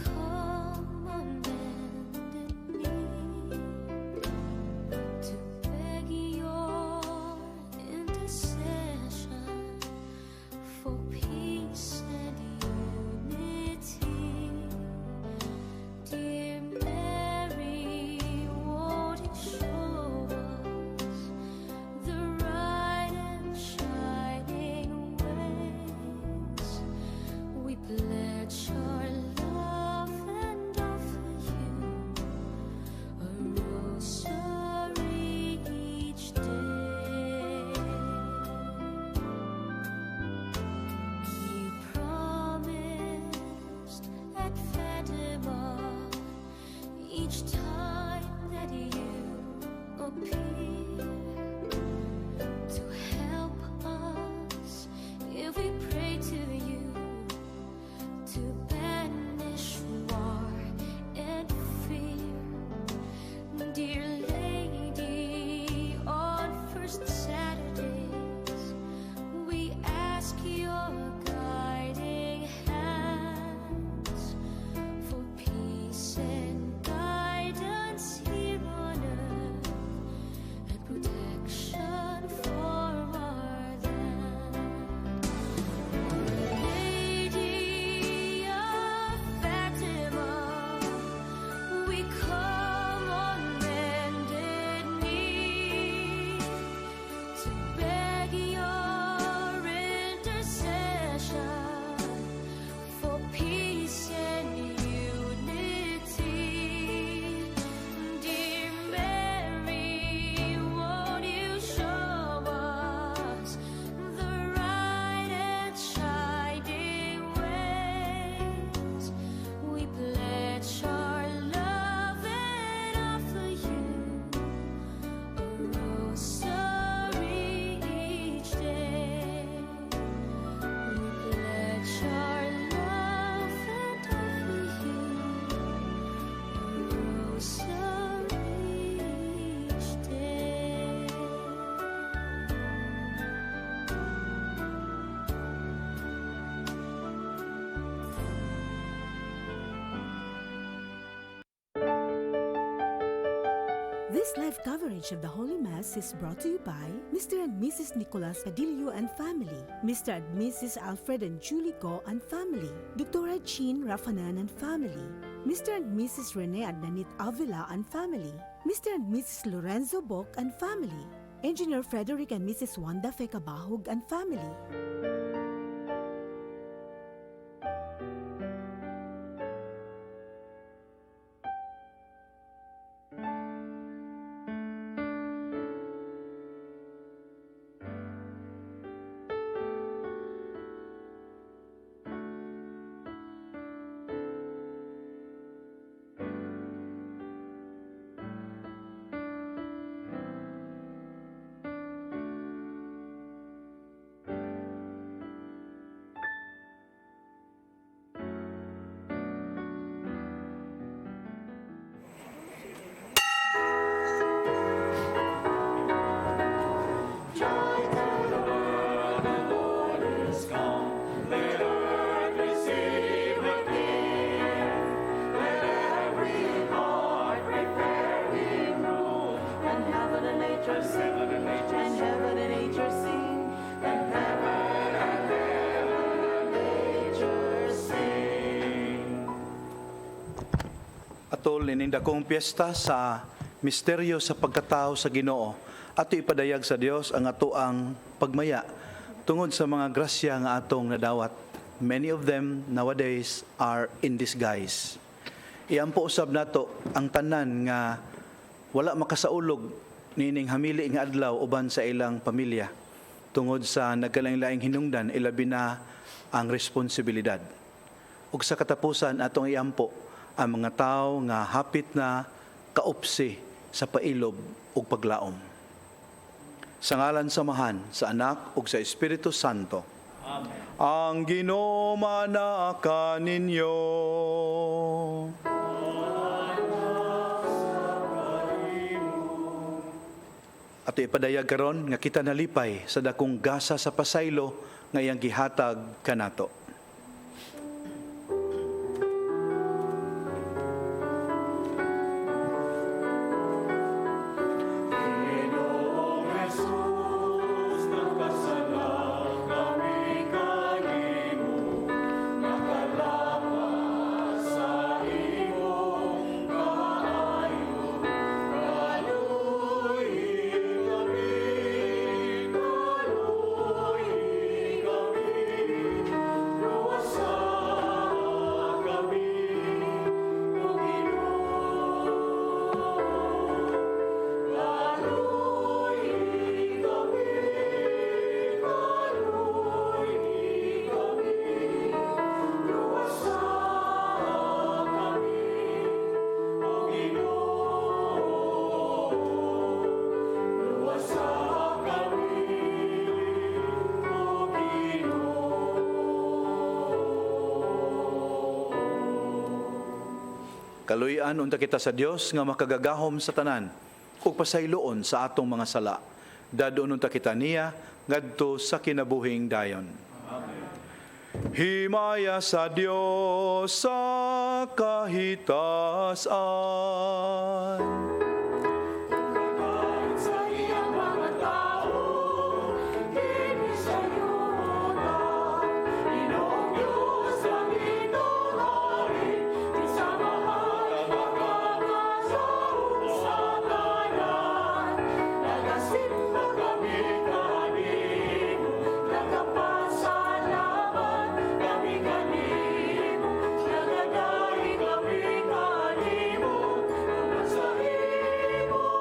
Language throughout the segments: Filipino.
come on bended knee to beg your intercession for peace and unity. Dear Mary, won't you show us the right and shining ways? We pledge our love and offer you a rosary each day. You promised at Fatima each time that you appear to help us if we pray to you, to banish war and fear. Dear Lady, on first Saturdays, we ask your guiding hands for peace and guidance here on earth and protection for our land. Lady of Fatima, we come on bended knee to beg your intercession for peace and unity. Dear Mary, won't you show us the right and shining ways? We pledge our love and offer you a rosary each day. We pledge our love and offer you a rosary each day. This live coverage of the Holy Mass is brought to you by Mr. and Mrs. Nicolas Padillo and family, Mr. and Mrs. Alfred and Julie Go and family, Dr. Jean Rafanan and family, Mr. and Mrs. Rene Adnanit Avila and family, Mr. and Mrs. Lorenzo Boc and family, Engineer Frederick and Mrs. Wanda Fekabahog and family. Atol nining dakong piyesta sa misteryo sa pagkatao sa Ginoo. Ato ipadayag sa Dios ang atoang pagmaya tungod sa mga grasya nga atong nadawat. Many of them nowadays are in disguise. Iampo usab nato ang tanan nga wala makasaulog nining hamili nga adlaw uban sa ilang pamilya tungod sa nagkalain-laing hinungdan, ilabi na ang responsibilidad. Ug sa katapusan atong iampo ang mga tao nga hapit na kaupsi sa pailob ug paglaom. Sa ngalan samahan sa Anak ug sa Espiritu Santo. Amen. Ang Ginoo manaka ninyo. At ipadayag karon nga kita nalipay sa dakong gasa sa pasaylo nga iyang gihatag kanato. Kaluyan unta kita sa Dios nga makagagahom sa tanan ug pasayloon sa atong mga sala. Dadon unta kita niya ngadto sa kinabuhing dayon. Himaya sa Dios sa kahitasan. Sa iyang mga tao, kini sa yuta, Ginoong Diyos ang itong hari, di sa mahal magkakasaon sa tanan. Nagasimba kami kanimo, nagapasalamat kami kanimo, nagadahi kami kanimo, tungkol sa imong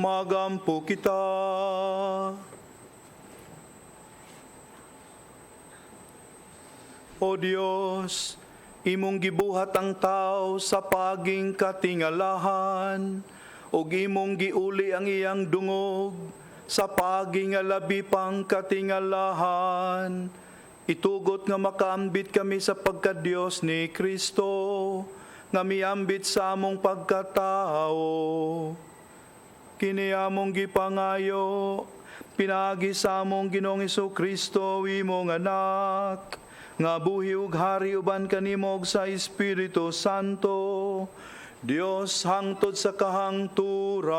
Magampo kita. O Dios, imong gibuhat ang tao sa paging katingalahan, ug imong giuli ang iyang dungog sa paging labi pang katingalahan. Itugot nga makaambit kami sa pagka-Dios ni Kristo, nga miambit sa among pagkatao. Kini among gipangayo, pinagi sa among Ginoong Kristo imong anak, nga buhi ug hari uban kanimo ug sa Espiritu Santo, Dios hangtod sa kahangturan.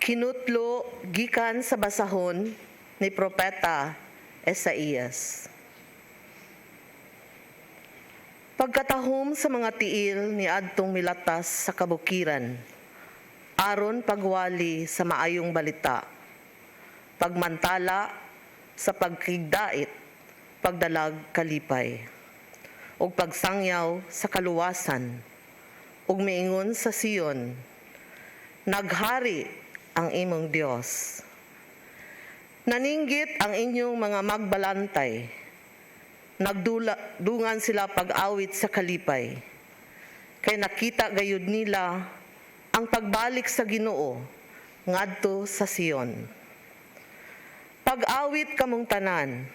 Kinutlo gikan sa basahon ni Propeta Esaias. Pagkatahom sa mga tiil ni adtong milatas sa kabukiran, aron pagwali sa maayong balita, pagmantala sa pagkigdait, pagdalag kalipay, ug pagsangyaw sa kaluwasan, ug miingon sa Sion, naghari ang imong Dios. Naninggit ang inyong mga magbalantay, nagdungan sila pag-awit sa kalipay, kay nakita gayud nila ang pagbalik sa Ginoo ngadto sa Sion. Pag-awit kamong tanan,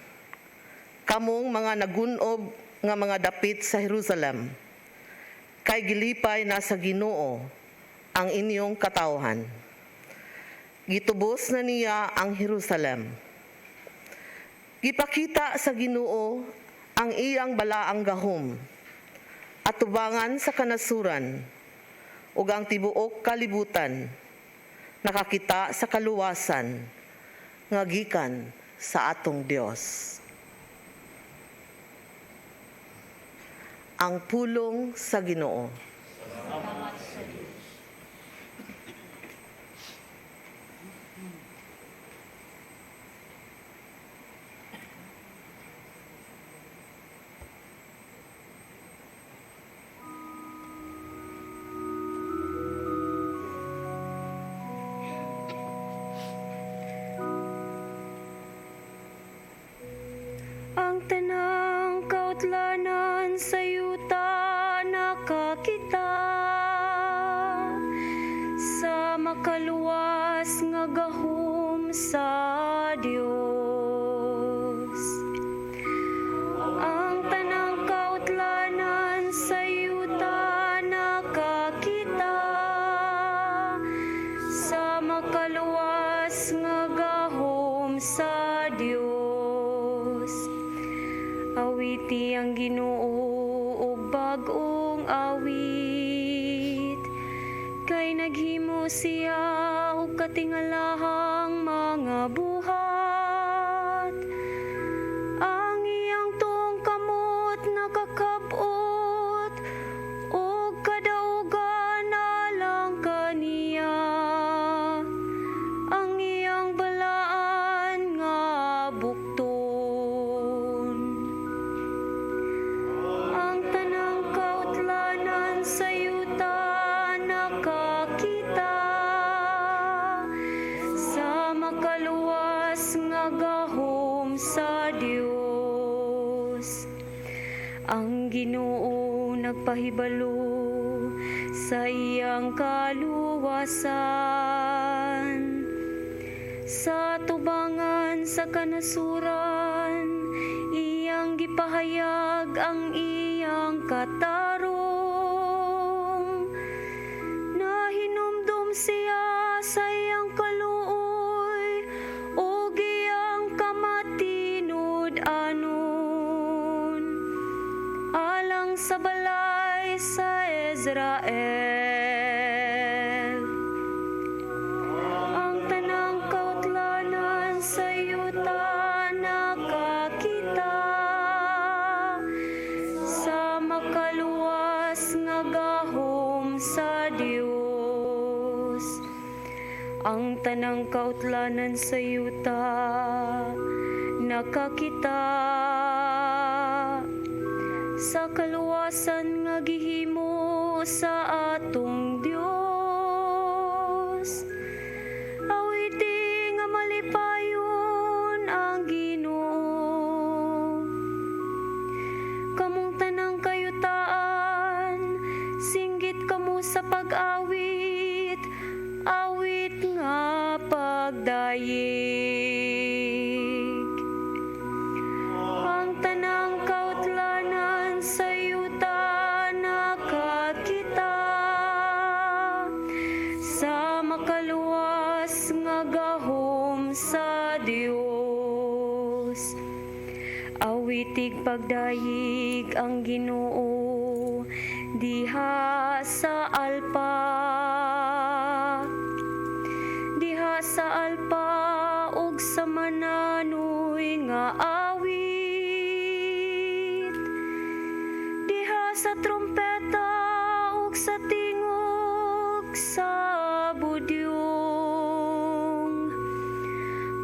kamong mga nagunob nga mga dapit sa Jerusalem, kay gilipay na sa Ginoo ang inyong katawhan. Gitubos na niya ang Jerusalem. Gipakita sa Ginoo ang iyang balaang gahom, at tubangan sa kanasuran, ug ang tibuok kalibutan, nakakita sa kaluwasan, nga gikan sa atong Dios. Ang pulong sa Ginoo. sa Dios. Awiti ang Ginoo og bag-ong awit, kay naghimo siya og katingalahang mga buhat. Ang iyang tuong kamot nakakabot og kadaugan alang kaniya. Ang iyang balaan nga bukton. Ang tanang kautlanan sa yuta nakakita, sa makaluwas nga gahom sa Dios. Ang Ginoo nagpahibalo sa iyang kaluwasan, sa tubangan sa kanasuran, iyang gipahayag ang iyang katarong. Nahinumdum siya sa iyang kaluoy, ug iyang kamatinud anon, alang sa balay sa Israel. Ang tanang kautlanan sa yuta nakakita, sa makaluwas nga gahom sa Dios. Ang tanang kautlanan sa yuta nakakita, sa kaluwasan nga gihimo sa atong Dios. Awiti nga malipayon ang Ginoo. Kamong tanang kayutaan, singgit kamo sa pag-awit, awit nga pagdayeg. Ang tanang kautlanan sa yuta nakakita, sa makaluwas nga gahom sa Dios. Awitig pagdayeg ang Ginoo diha sa alpa, diha sa alpa ug sa mananoy nga awit, diha sa trumpeta ug sa tingog sa budyong.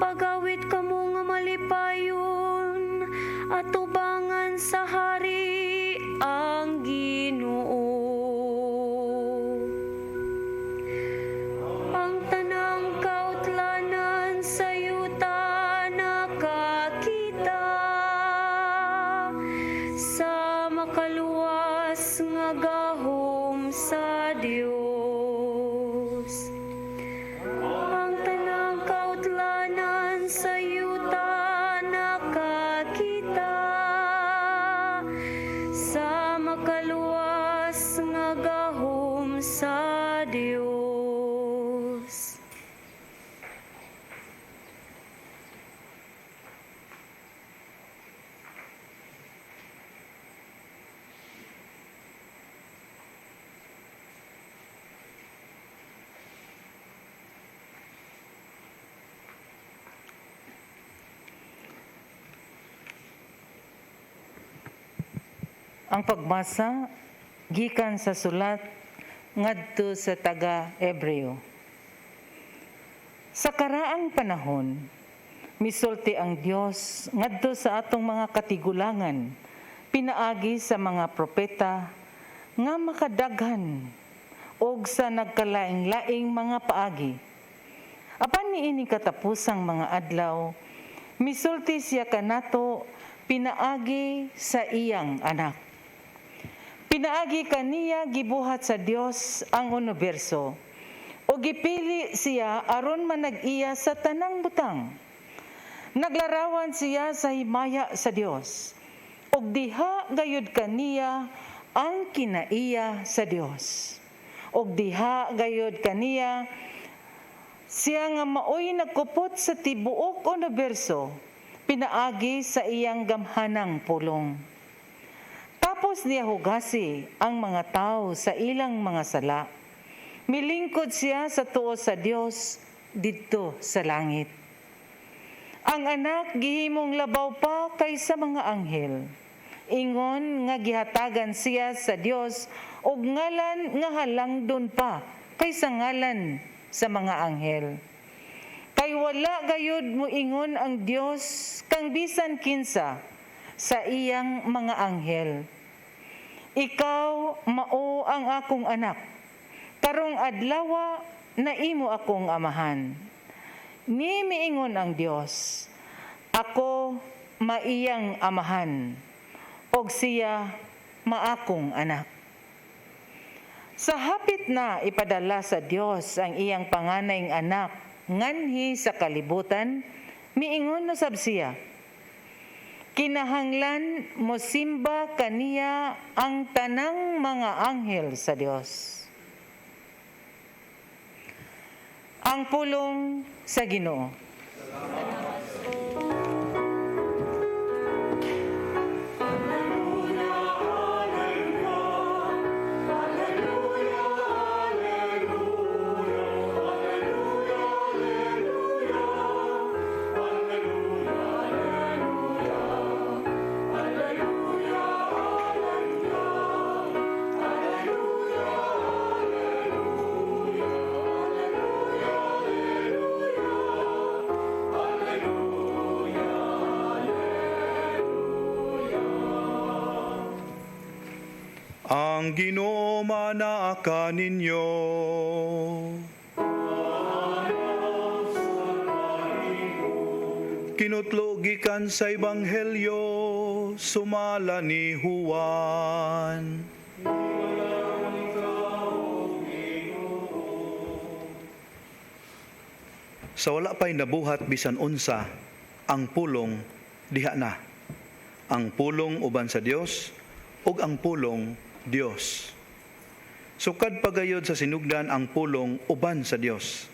Pagawit kamo nga malipayon, at tubangan sa hari ang Ginoo. Ang tanang kautlanan sa yuta nakakita, sa makaluwas nga gahom sa Dios. Ang tanang kautlanan sa yuta nakakita, sa makaluwas nga gahom sa Dios. Ang pagbasa gikan sa sulat ngadto sa taga-Hebreo. Sa karaang panahon, misulti ang Dios ngadto sa atong mga katigulangan, pinaagi sa mga propeta nga makadaghan og sa nagkalaing-laing mga paagi. Apan niini katapusang mga adlaw, misulti siya kanato pinaagi sa iyang anak. Pinaagi kaniya gibuhat sa Dios ang universo, o gipili siya aron manag-iya sa tanang butang. Naglarawan siya sa himaya sa Dios, ug diha gayud kaniya ang kinaiya sa Dios. Ug diha gayud kaniya Siya nga maoy nagkupot sa tibuok universo, pinaagi sa iyang gamhanang pulong. Tapos niya hugasi ang mga tao sa ilang mga sala. Milingkod siya sa tuo sa Dios didto sa langit. Ang anak gihimong labaw pa kaysa mga anghel. Ingon nga gihatagan siya sa Dios og ngalan nga halangdon pa kaysa ngalan sa mga anghel. Kay wala gayud mo ingon ang Dios kang bisan kinsa sa iyang mga anghel. Ikaw mao ang akong anak. Karong adlaw na imo akong amahan. Ni miingon ang Dios, ako maiyang amahan, og siya maakong anak. Sa hapit na ipadala sa Dios ang iyang panganayng anak nganhi sa kalibutan, miingon na sab siya, kinahanglan mosimba kaniya ang tanang mga anghel sa Dios. Ang pulong sa Ginoo. Ang Ginoo manaa ninyo. Kinutlo gikan sa Ebanghelyo sumala ni Juan. Sa wala pa'y nabuhat bisan unsa, ang pulong diha na. Ang pulong uban sa Dios ug ang pulong Dios. Sukad pagayod sa sinugdan ang pulong uban sa Dios.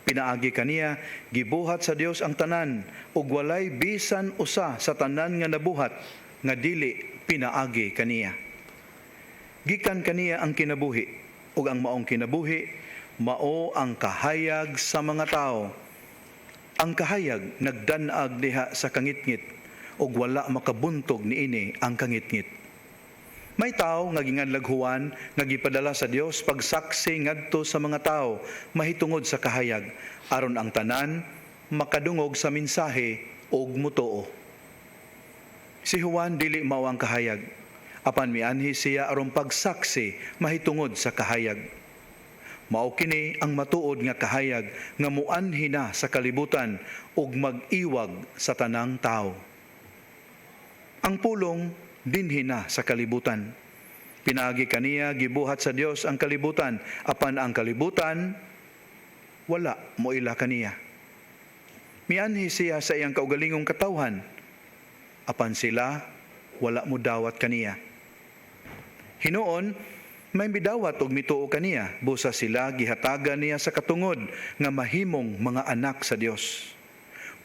Pinaagi kaniya, gibuhat sa Dios ang tanan, ug walay bisan usa sa tanan nga nabuhat, nga dili pinaagi kaniya. Gikan kaniya ang kinabuhi, ug ang maong kinabuhi, mao ang kahayag sa mga tao. Ang kahayag nagdanag diha sa kangitngit, ug wala makabuntog niini ang kangitngit. May tao nga ginganlaghuan nga gipadala sa Dios pagsaksi ngadto sa mga tao mahitungod sa kahayag aron ang tanan makadungog sa mensahe ug mutuo. Si Juan dili mao ang kahayag, apan mianhi siya aron pagsaksi mahitungod sa kahayag. Mao kini ang matuod nga kahayag nga muanhi na sa kalibutan ug mag-iwag sa tanang tao. Ang pulong dinhi na sa kalibutan. Pinaagi kaniya gibuhat sa Dios ang kalibutan, apan ang kalibutan wala moila kaniya. Mianhi siya sa iyang kaugalingong katawhan, apan sila wala mo dawat kaniya. Hinuon may midawat og mituo kaniya, busa sila gihatagan niya sa katungod nga mahimong mga anak sa Dios.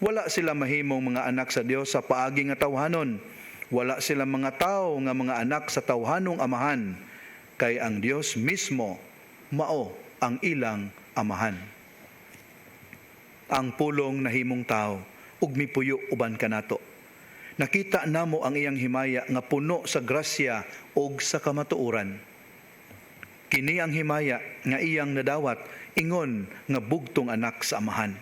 Wala sila mahimong mga anak sa Dios sa paagi nga tawhanon. Wala sila mga tao nga mga anak sa tawhanong amahan, kay ang Dios mismo mao ang ilang amahan. Ang pulong nahimong tao, ug mipuyo uban kanato. Nakita namo ang iyang himaya nga puno sa grasya ug sa kamatuoran. Kini ang himaya nga iyang nadawat, ingon nga bugtong anak sa amahan.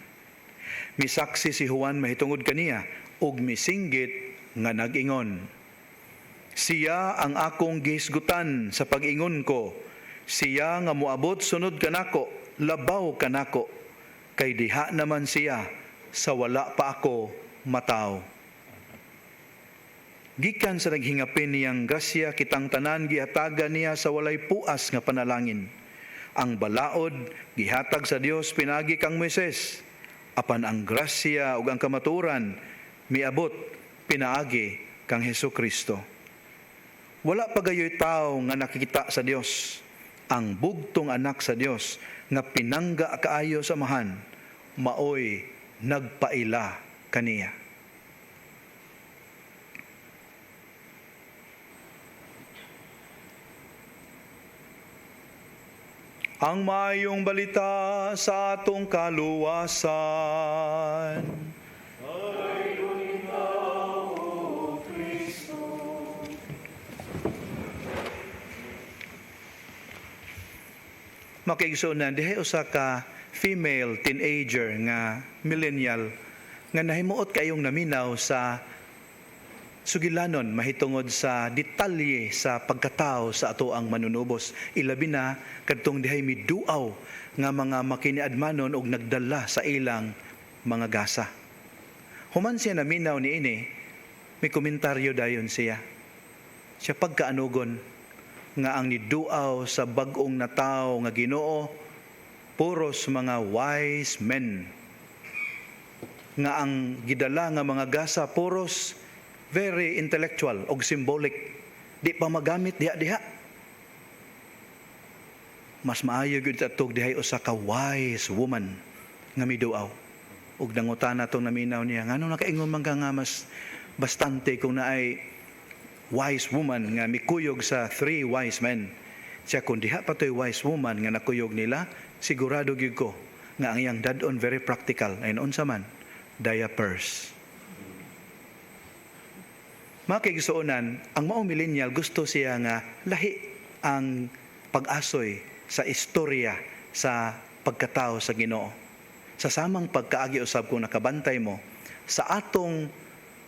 Misaksi si Juan mahitungod kaniya, ug misinggit nga nag-ingon, siya ang akong gihisgutan sa pag-ingon ko, siya nga moabot sunod kanako, labaw kanako, kay diha naman siya sa wala pa ako mataw. Gikan sa naghingapin niyang grasya, kitang tanan gihatagan niya sa walay puas nga panalangin. Ang balaod gihatag sa Dios pinagi kang Moises, apan ang grasya ug ang kamaturan miabot pinaagi kang Hesukristo. Wala pagayoy tao nga nakikita sa Dios, ang bugtong anak sa Dios nga pinangga kaayo sa amahan, maoy nagpaila kaniya. Ang maayong balita sa atong kaluwasan. Makaigsunan, dihay usa ka female teenager nga millennial nga nahimuot kayong naminaw sa sugilanon mahitungod sa detalye sa pagkatao sa ato ang manunubos. Ilabi na kadtong dihay miduaw nga mga makiniadmanon og nagdala sa ilang mga gasa. Human siya naminaw niini, may komentaryo dayon siya. Siya pagkaanugon nga ang niduaw sa bag-ong natawo nga Ginoo puros mga wise men. Nga ang gidala nga mga gasa puros very intellectual og symbolic. Di pa magamit diha-diha. Mas maayo gyud atog dihay usa ka wise woman nga miduaw. Ug nangutana tong naminaw niya, ngano nakaingon man ka nga mas bastante kung naay wise woman nga mikuyog sa 3 wise men. Siya kung diha pa to'y wise woman nga nakuyog nila, sigurado gyud ko nga ang iyang dadon very practical. Ayon unsa man, diapers. Makigsuonan, ang maong millennial gusto siya nga lahi ang pag-asoy sa istorya sa pagkatao sa Ginoo. Sa samang pagkaagi usab kung nakabantay mo sa atong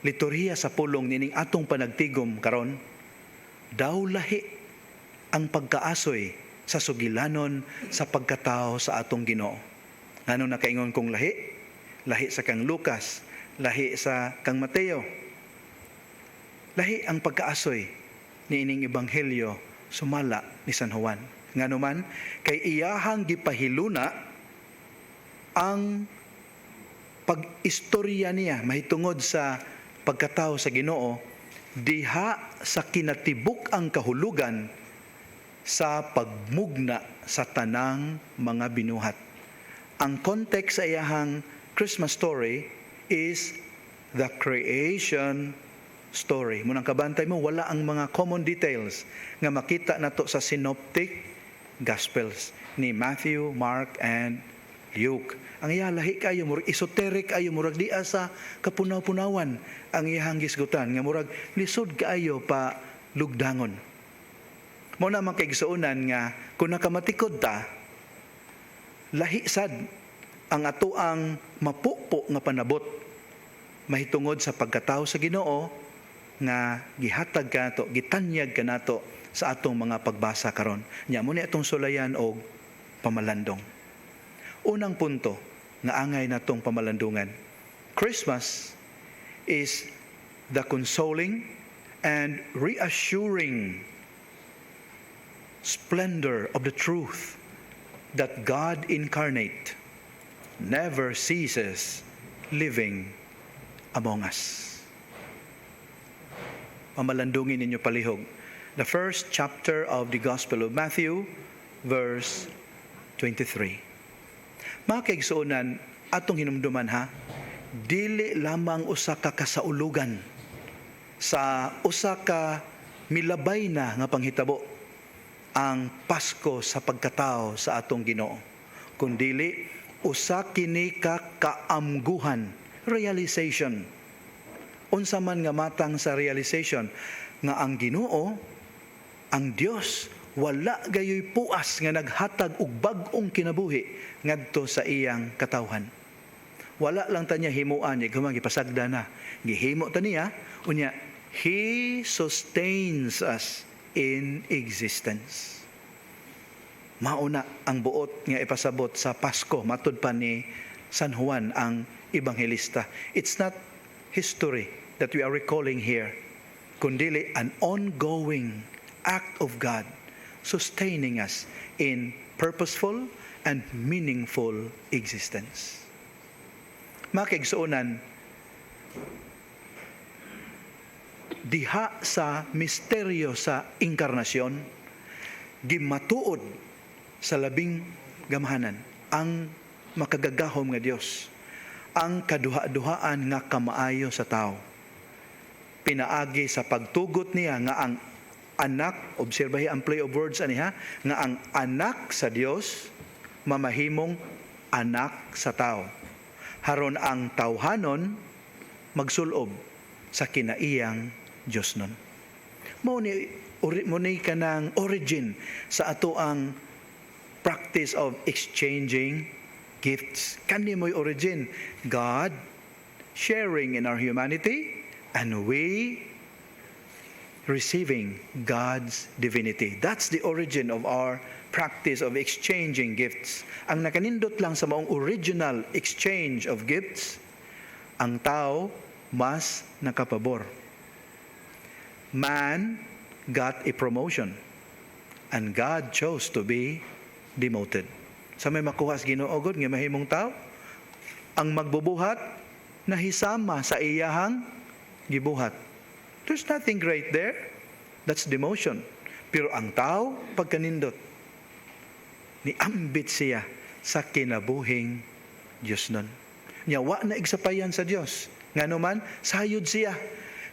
liturhiya sa pulong nining atong panagtigom karon, daw lahi ang pagkaasoy sa sugilanon sa pagkatao sa atong Ginoo. Ngano nakaingon kong lahi? Lahi sa kang Lucas, lahi sa kang Mateo. Lahi ang pagkaasoy ni ining ebanghelyo sumala ni San Juan. Ngano man kay iyahang gipahiluna ang pag-istorya niya mahitungod sa pagkatao sa Ginoo diha sa kinatibuk ang kahulugan sa pagmugna sa tanang mga binuhat. Ang context sa iyahang Christmas story is the creation story. Munang kabantay mo, wala ang mga common details nga makita nato sa synoptic gospels ni Matthew, Mark, and Luke. Ang iya lahi kayo, murag esoteric kayo, murag diya sa kapunaw-punawan ang iyang gisgutan, nga murag lisod kayo pa lugdangon. Muna man kaigsuunan nga, kung nakamatikod ta, lahi sad ang ato ang mapupo nga panabot mahitungod sa pagkatao sa Ginoo nga gihatag ka nato, gitanyag ka nato sa atong mga pagbasa karon. Nya mo ni atong sulayan og pamalandong. Unang punto nga angay natong pamalandungan. Christmas is the consoling and reassuring splendor of the truth that God incarnate never ceases living among us. Pamalandungin ninyo palihog. The first chapter of the Gospel of Matthew, verse 23. Mga kaigsuonan, atong hinumduman ha, dili lamang usa ka kasaulugan sa usa ka milabay na nga panghitabo ang Pasko sa pagkatao sa atong Ginoo, kundili usa kini ka kaamguhan, realization. Unsa man nga matang sa realization nga ang Ginoo, ang Dios, wala gayoy puas nga naghatag og bag-ong kinabuhi ngadto sa iyang katawhan. Wala lang ta niya himuan, gamang gipasagda na. Gihimo ta niya, unya He sustains us in existence. Mauna ang buot nga ipasabot sa Pasko matud pa ni San Juan ang ebanghelista. It's not history that we are recalling here, kundili an ongoing act of God sustaining us in purposeful and meaningful existence. Makigsuonan, diha sa misteryo sa inkarnasyon, gimatuod sa labing gamhanan ang makagagahom nga Dios ang kaduha-duhaan nga kamaayo sa tao. Pinaagi sa pagtugot niya nga ang anak, obserbahi ang play of words aniha, nga ang anak sa Dios mamahimong anak sa tao. Haron ang tawhanon magsulob sa kinaiyang Dios nun. Mo ni kanang origin sa ato ang practice of exchanging gifts. Kani mo'y origin. God sharing in our humanity and we receiving God's divinity. That's the origin of our practice of exchanging gifts. Ang nakanindot lang sa maong original exchange of gifts, ang tao mas nakapabor. Man got a promotion and God chose to be demoted. Sa may makuha sa Ginoo gud nga mahimong tao, ang magbubuhat nahisama sa iyahang gibuhat. There's nothing great there. That's demotion. Pero ang tao pagkanindot, niambit siya sa kinabuhing Diyos nun. Nyawa na igsapayan sa Diyos. Nga naman, sayod siya.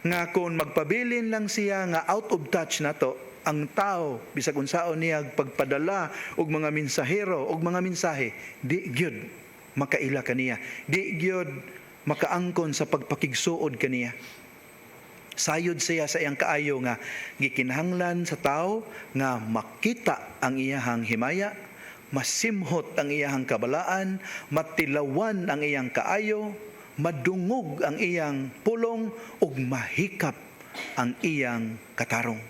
Nga kung magpabilin lang siya nga out of touch na to, ang tao, bisag unsaon niya pagpadala og mga mensahero og mga mensahe, di gyud makaila kaniya. Di gyud makaangkon sa pagpakigsuod kaniya. Sayod siya sa iyang kaayo nga gikinahanglan sa tao nga makita ang iyahang himaya, masimhot ang iyahang kabalaan, matilawan ang iyang kaayo, madungog ang iyang pulong ug mahikap ang iyang katarong.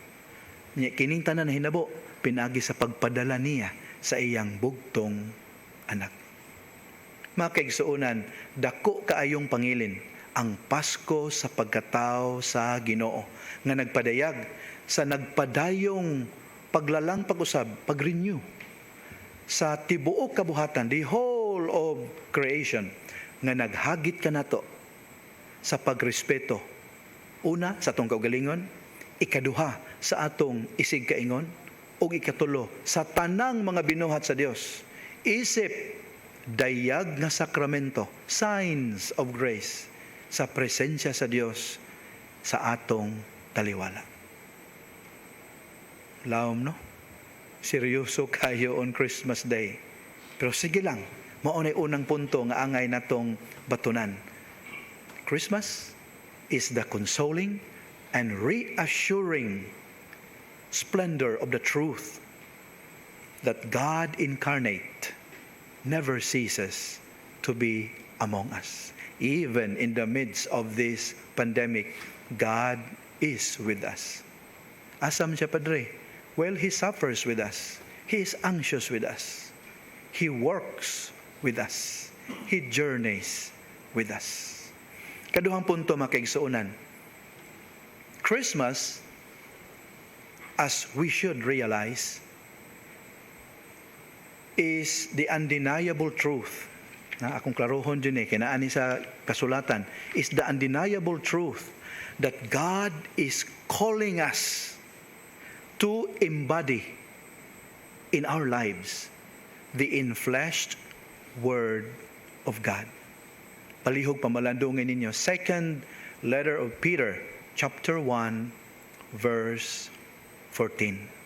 Kining tanan na hinabo pinagi sa pagpadala niya sa iyang bugtong anak. Mga kaigsuonan, dako kaayong pangilin ang Pasko sa pagkatao sa Ginoo nga nagpadayag sa nagpadayong paglalang pag-usab, pag-renew sa tibuok kabuhatan, the whole of creation, nga naghagit ka nato sa pagrespeto. Una, sa atong kaugalingon, ikaduha, sa atong isig kaingon, o ikatulo, sa tanang mga binuhat sa Dios. Isip, dayag nga sakramento, signs of grace, sa presensya sa Dios sa atong taliwala. Laom, no? Seryoso kayo on Christmas Day. Pero sige lang, maunay unang punto nga angay natong batunan. Christmas is the consoling and reassuring splendor of the truth that God incarnate never ceases to be among us. Even in the midst of this pandemic, God is with us. Asam siya, Padre? Well, He suffers with us. He is anxious with us. He works with us. He journeys with us. Kaduhang punto, mga kaigsuonan. Christmas, as we should realize, is the undeniable truth. Na akong klarohon din kinaani sa kasulatan, is the undeniable truth that God is calling us to embody in our lives the enfleshed Word of God. Palihog pamalandungin ninyo, second letter of Peter, chapter 1, verse 14.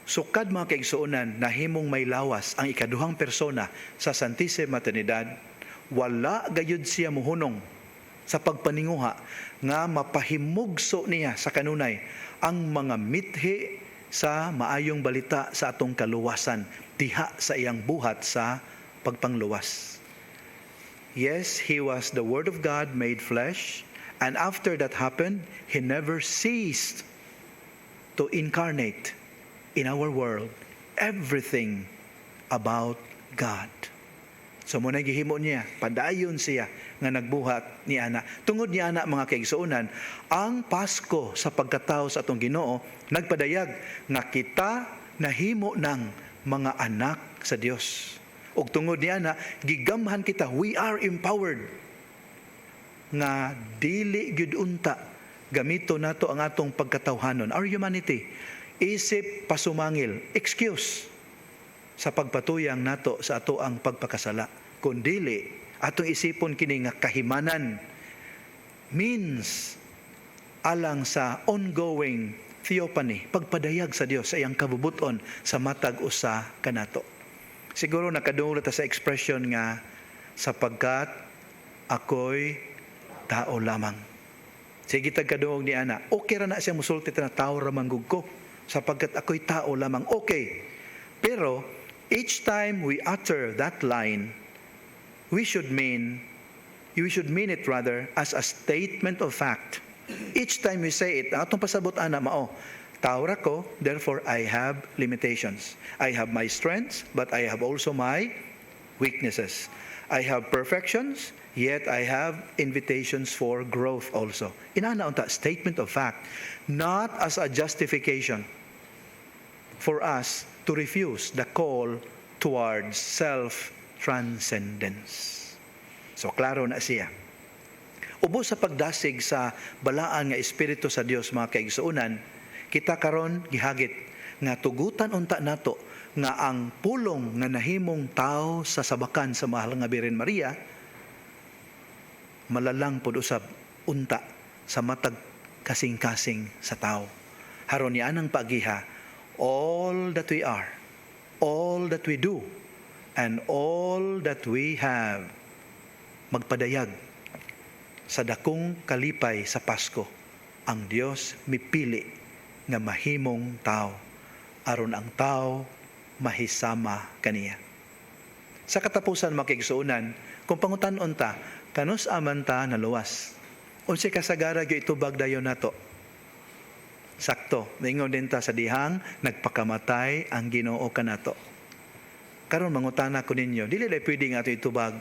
Sukad mga kaigsuonan, nahimong may lawas ang ikaduhang persona sa Santissima Trinidad, wala gayud siya muhunong sa pagpaninguha nga mapahimugso niya sa kanunay ang mga mithi sa maayong balita sa atong kaluwasan diha sa iyang buhat sa pagpangluwas. Yes, He was the Word of God made flesh, and after that happened, He never ceased to incarnate in our world everything about God. So muna gihimo niya, padayon siya nga nagbuhat ni ana. Tungod ni ana, mga kaigsuonan, ang Pasko sa pagkatao sa atong Ginoo nagpadayag nga kita nahimo ng mga anak sa Dios. Ug tungod ni ana, gigamhan kita, we are empowered nga dili gyud unta gamito nato ang atong pagkatawhanon, our humanity, isip pasumangil, excuse sa pagpatuyang nato sa ato ang pagpakasala. kundili atong isipon kini nga kahimanan means alang sa ongoing theophany, pagpadayag sa Dios sa iyang kabubuton sa matag usa kanato. Siguro nakadungog ta sa expression nga sapagkat ako'y tao lamang. Sige tagkadungog ni ana. Okay ra na siya musulti na tao ra manggug ko sapagkat ako'y tao lamang. Okay. Pero each time we utter that line, we should mean it rather as a statement of fact. Each time we say it, atong pasabot ana mao, tao ra ko, therefore I have limitations. I have my strengths, but I have also my weaknesses. I have perfections, yet I have invitations for growth also. Inana unta statement of fact, not as a justification for us to refuse the call towards self-transcendence. So klaro na siya. Ubos sa pagdasig sa balaan nga espiritu sa Dios mga kaigsuonan, kita karon gihagit nga tugutan unta nato nga ang pulong nga nahimong tao sa sabakan sa mahal nga Birhen Maria malalang pud usab unta sa matag kasing-kasing sa tao. Haron ni anang pagiha, all that we are, all that we do, and all that we have, magpadayag sa dakong kalipay sa Pasko, ang Dios mipili nga mahimong tao aron ang tao mahisama kaniya. Sa katapusan makigsuunan, kung pangutan-on ta, kanus aman ta naluwas. Unsa kasagara gyud itubag dayon nato? Sakto, mingon din ta sa dihang nagpakamatay ang Ginoo kanato. Karon mangutana ko ninyo, dili lay pwede nga ato itubag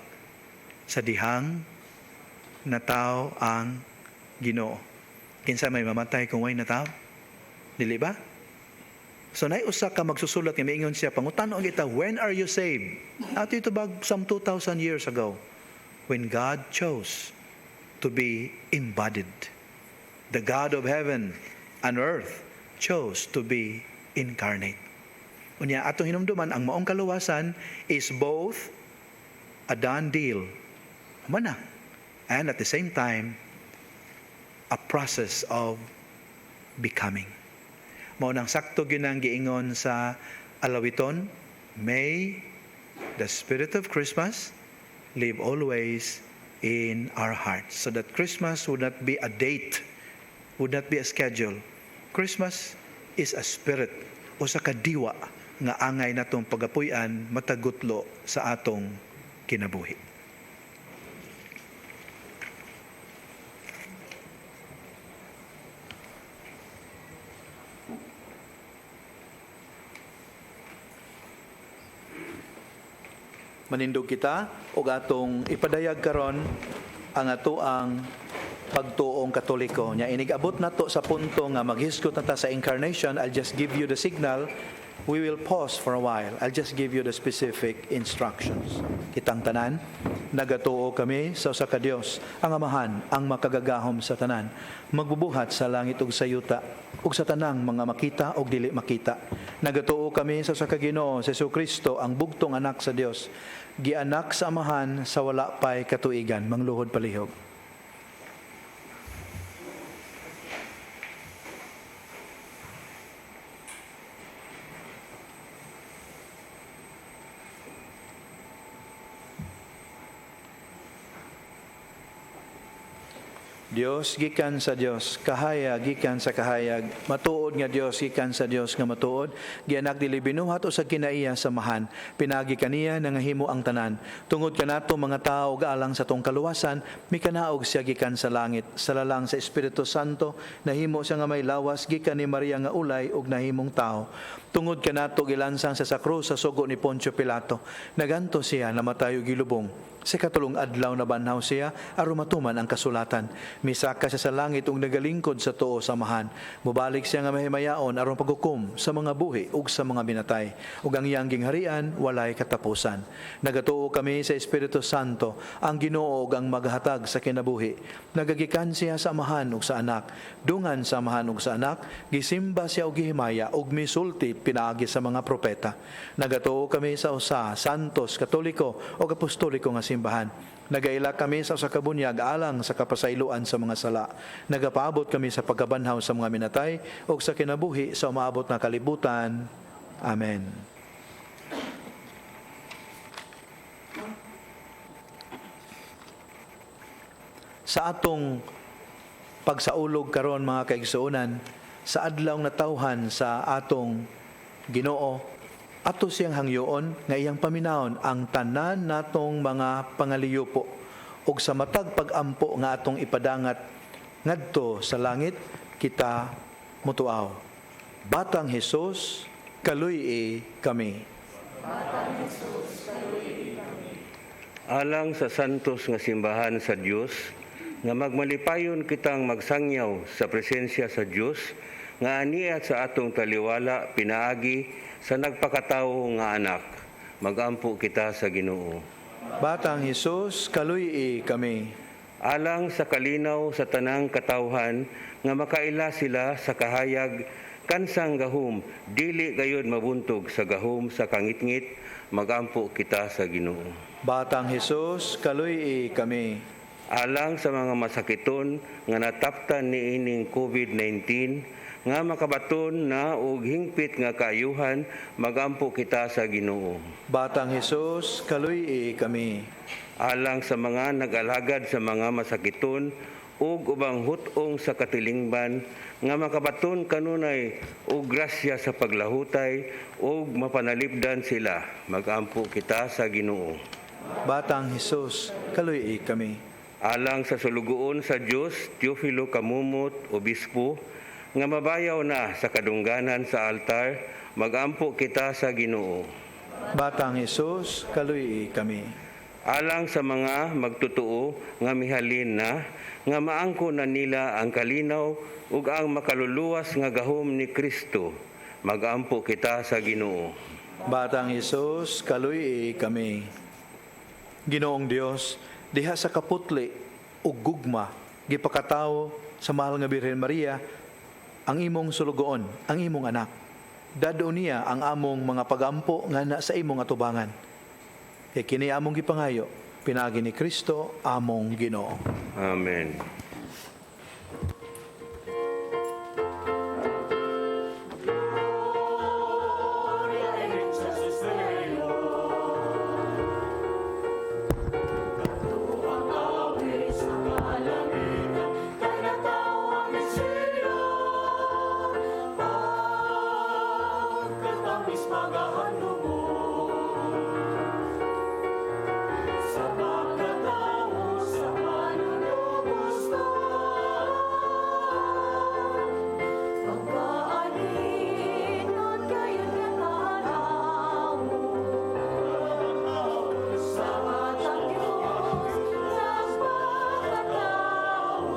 sa dihang na tao ang Ginoo. Kinsa may mamatay kung way na tao? Dili ba? So nay usa ka magsusulat nga miingon siya, pangutanon kita, when are you saved? Ato itubag some 2,000 years ago, when God chose to be embodied. The God of heaven and earth chose to be incarnate. Unya atong hinumduman ang maong kaluwasan is both a done deal, mana, and at the same time a process of becoming. Mao nang sakto ginang giingon sa alawiton, may the spirit of Christmas live always in our hearts, so that Christmas would not be a date, would not be a schedule. Christmas is a spirit o sa kadiwa nga angay natong pagapuy-an matagutlo sa atong kinabuhi. Manindog kita og atong ipadayag karon ang atoang pagtuong Katoliko. Nya inigabot nato sa punto nga maghisgot na ta sa incarnation. I'll just give you the signal. We will pause for a while. I'll just give you the specific instructions. Kitang tanan, nagatuo kami sa usa ka Dios, ang Amahan, ang makagagahom sa tanan, magbubuhat sa langit ug sa yuta, ug sa tanang mga makita ug dili makita. Nagatuo kami sa usa ka Ginoo, sa Jesucristo, ang bugtong anak sa Dios, gianak sa Amahan sa wala pay katuigan, mangluhod palihog. Dios gikan sa Dios, kahayag gikan sa kahayag, matuod nga Dios gikan sa Dios nga matuod, gianak dili binuhat o sa kinaiya samahan, pinagi kaniya nangahimo ang tanan. Tungod kanato mga tao gaalang sa tong kaluwasan, mikanaog siya gikan sa langit, sa lalang sa Espiritu Santo, nahimo siya nga may lawas gikan ni Maria nga ulay ug nahimong tao. Tungod kanato gilansang sa krus sa sugo ni Poncio Pilato, naganto siya namatay ug gilubong. Sa katulong adlaw na banhaw siya, aron matuman ang kasulatan. Misaka siya sa langit ug nagalingkod sa tuo samahan. Mubalik siya nga mahimayaon aron paghukom sa mga buhi ug sa mga binatay. Ug ang iyang gingharian walay katapusan. Nagatuo kami sa Espiritu Santo, ang Ginoo ug ang maghatag sa kinabuhi. Nagagikan siya sa amahan ug sa anak. Dungan sa amahan ug sa anak, gisimba siya og gihimaya ug misulti pinaagi sa mga propeta. Nagatuo kami sa usa, santos, katoliko ug apostoliko nga simbahan. Nagaila kami sa usa ka bunyag alang sa kapasayloan sa mga sala. Nagapaabot kami sa pagkabanhaw sa mga minatay ug sa kinabuhi sa umaabot na kalibutan. Amen. Sa atong pagsaulog karon mga kaigsuonan, sa adlaw na tawhan sa atong Ginoo, ato siyang hangyoon nga iyang paminahon ang tanan natong mga pangaliyupo ug sa matag pag-ampo nga atong ipadangat ngadto sa langit kita mutuaw. Batang Hesus, kaluy kami. Alang sa santos nga simbahan sa Dios, nga magmalipayon kitang magsangyaw sa presensya sa Dios, nga aniya sa atong taliwala pinaagi sa nagpakatawo nga anak. Magampo kita sa Ginoo. Batang Hesus, kaluy kami. Alang sa kalinaw sa tanang katawhan, nga makaila sila sa kahayag kansang gahom, dili gayud mabuntog sa gahom sa kangitngit, magampo kita sa Ginoo. Batang Hesus, kaluy kami. Alang sa mga masakiton nga nataptan ni ining COVID-19, nga makabaton na og hingpit nga kaayuhan, magampo kita sa Ginoo. Batang Hesus, kaluy kami. Alang sa mga nag-alagad sa mga masakiton ug ubang hutong sa katilingban, nga makabaton kanunay og grasya sa paglahutay ug mapanalipdan sila, magampo kita sa Ginoo. Batang Hesus, kaluy kami. Alang sa sulugoon sa Dios, Teofilo Kamumot, Obispo, nga mabayaw na sa kadungganan sa altar, magampo kita sa Ginoo. Batang Hesus, kaluy kami. Alang sa mga magtutuo nga mihalin na, nga maangko na nila ang kalinaw ug ang makaluluwas nga gahom ni Kristo, magampo kita sa Ginoo. Batang Hesus, kaluy kami. Ginoong Dios, diha sa kaputli ug gugma, gipakatawo sa mahal nga Birhen Maria, ang imong sulugoon, ang imong anak. Dadon niya ang among mga pagampo nga na sa imong atubangan. Kay kini among gipangayo, pinagi ni Kristo among Ginoo. Amen. Gloria in excelsis Deo. Katuang awit sa kalangitan, kay natawag ni Sion. Pagkatamis magahandumon, sa pagkatawo sa manunubos na. Pagkaanin at kayo't nakarawo, sa matang Diyos, sa pagkatawo.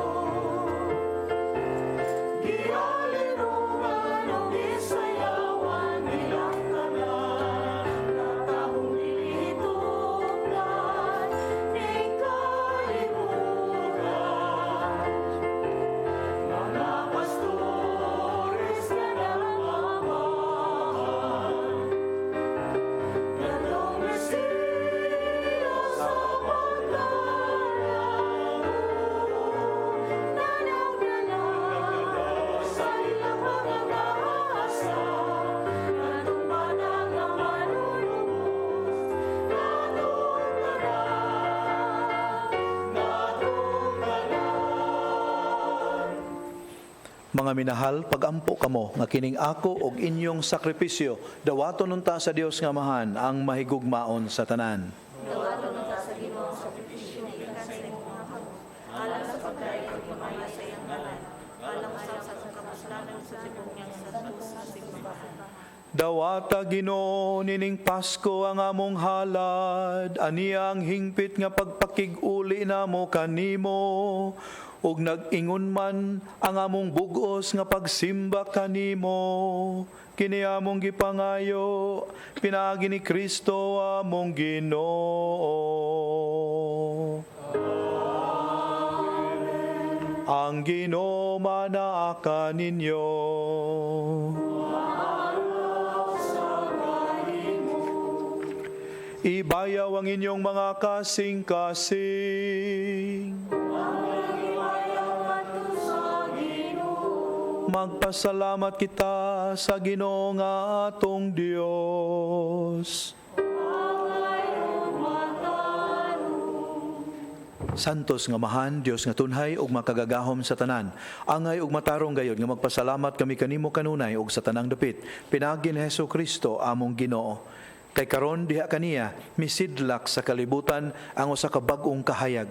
Gihalirungan ang isayawan nilang tanan, natahong nilitugan, di kalimutan. Mga pastores na nangamahan, Gandong Mesiya sa pagkalaw, nanagdala sa ilang mga kaasa, natumbanang ang manunubos, natunggalan. Mga minahal, pagampo kamo nga kining ako og inyong sakripisyo, dawaton unta sa Dios nga Amahan ang mahigugmaon sa tanan. Dawata Ginoo nining Pasko ang among halad, aniya ang hingpit nga pagpakig-uli namo kanimo, ug nag-ingon man ang among bugos nga pagsimba kanimo. Kini among gipangayo, pinaagi ni Kristo among Ginoo. Ang Ginoo manaa ninyo. Ibayaw ang inyong mga kasing-kasing. Magpasalamat kita sa Ginoo nga atong Dios. Santos nga mahan, Dios nga tunhay ug makagagahom sa tanan. Angay ug matarong gayud nga magpasalamat kami kanimo kanunay ug sa tanang dapit. Pinaagi ni Hesukristo among Ginoo. Kay karon diha kaniya misidlak sa kalibutan ang usa ka bag-ong kahayag.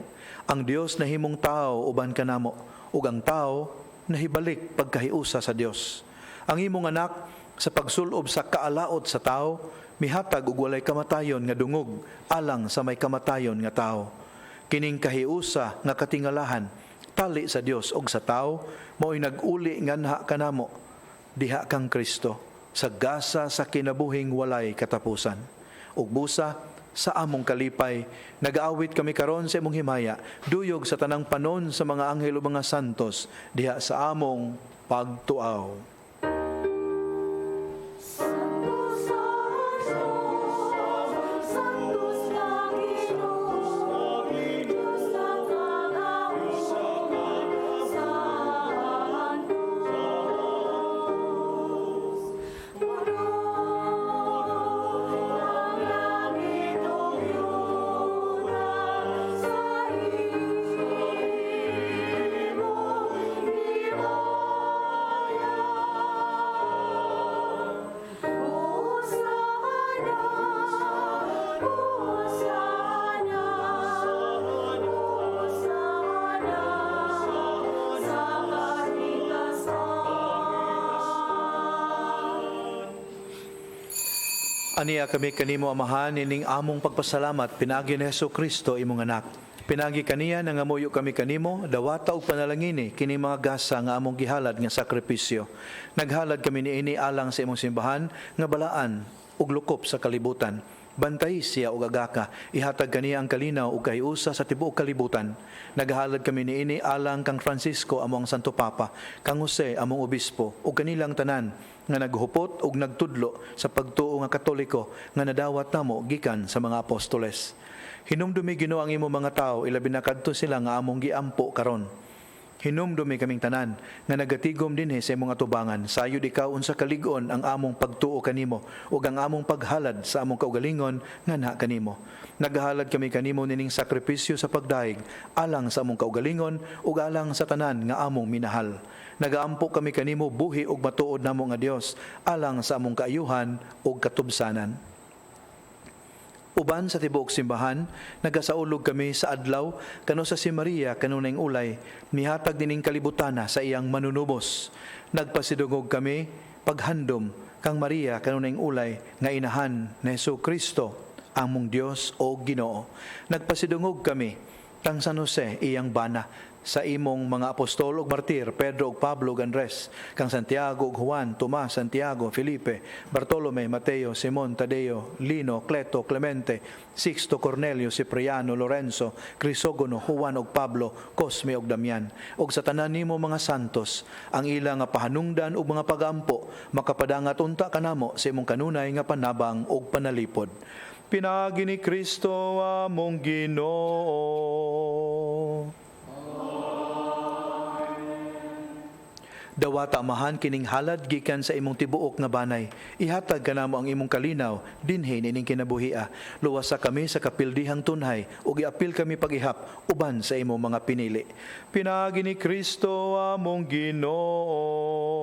Ang Dios nahimong tao uban kanamo ug ang tao nahibalik pagkahiusa sa Dios. Ang imong anak sa pagsulob sa kaalaot sa tao mihatag og walay kamatayon nga dungog alang sa may kamatayon nga tao. Kining kahiusa nga katingalahan tali sa Dios ug sa tao mao'y nag-uli nganha kanamo diha kang Kristo sa gasa sa kinabuhing walay katapusan. Ug busa sa among kalipay, nag-aawit kami karon sa imong himaya, duyog sa tanang panon sa mga anghel o mga santos, diha sa among pagtuaw. Santos ka Ginoo, Diyos sa kagawon, santos. Puno ang langit ug yuna sa imong Aniya kami kanimo amahan ining among pagpasalamat pinaagi ni Hesukristo imong anak. Pinagi kaniya nga ngamuyo kami kanimo dawata og panalangini kini mga gasa nga among gihalad nga sakripisyo. Naghalad kami niini alang sa imong simbahan nga balaan ug lukop sa kalibutan. Bantay siya og agaka, ihatag kaniya ang kalinaw ug kahiusa sa tibuok kalibutan. Naghalad kami niini alang kang Francisco among Santo Papa, kang Jose among obispo ug kanilang tanan nga naghupot ug nagtudlo sa pagtuo nga Katoliko nga nadawat namo gikan sa mga apostoles. Hinumdumi Ginoo ang imong mga tawo ilabi na kadto sila nga among giampo karon. Hinumdumi kaming tanan nga nagatigom dinhi sa imong atubangan. Sayod ikaw unsa kalig-on ang among pagtuo kanimo ug ang among paghalad sa among kaugalingon nganha kanimo. Naghalad kami kanimo nining sakripisyo sa pagdaig alang sa among kaugalingon ug alang sa tanan nga among minahal. Nagaampo kami kanimo buhi ug matuod namo nga Dios alang sa among kaayuhan ug katubsanan. Uban sa tibuok simbahan, nagasaulog kami sa adlaw kano sa si Maria kanunayng ulay, mihatag dining kalibutana sa iyang manunubos. Nagpasidungog kami paghandom kang Maria kanunayng ulay nga inahan ni Hesukristo among Dios o Ginoo. Nagpasidungog kami kang San Jose iyang bana sa imong mga apostol ug martir, Pedro ug Pablo ug Andres, kang Santiago ug Juan, Tomas, Santiago, Felipe, Bartolome, Mateo, Simon, Tadeo, Lino, Cleto, Clemente, Sixto, Cornelio, Cipriano, Lorenzo, Crisogono, Juan ug Pablo, Cosme ug Damian, ug sa tanan nimo mga santos, ang ilang nga pahanungdan ug mga pagampo, makapadangat unta kanamo sa imong kanunay nga panabang ug panalipod. Pinaagi ni Kristo among Ginoo. Dawata amahan kining halad gikan sa imong tibuok nga banay. Ihatag kanamo ang imong kalinaw dinhi nining kinabuhia. Luwasa kami sa kapildihang tunhay ug giapil kami pag-ihap uban sa imong mga pinili. Pinaagi ni Kristo among Ginoo.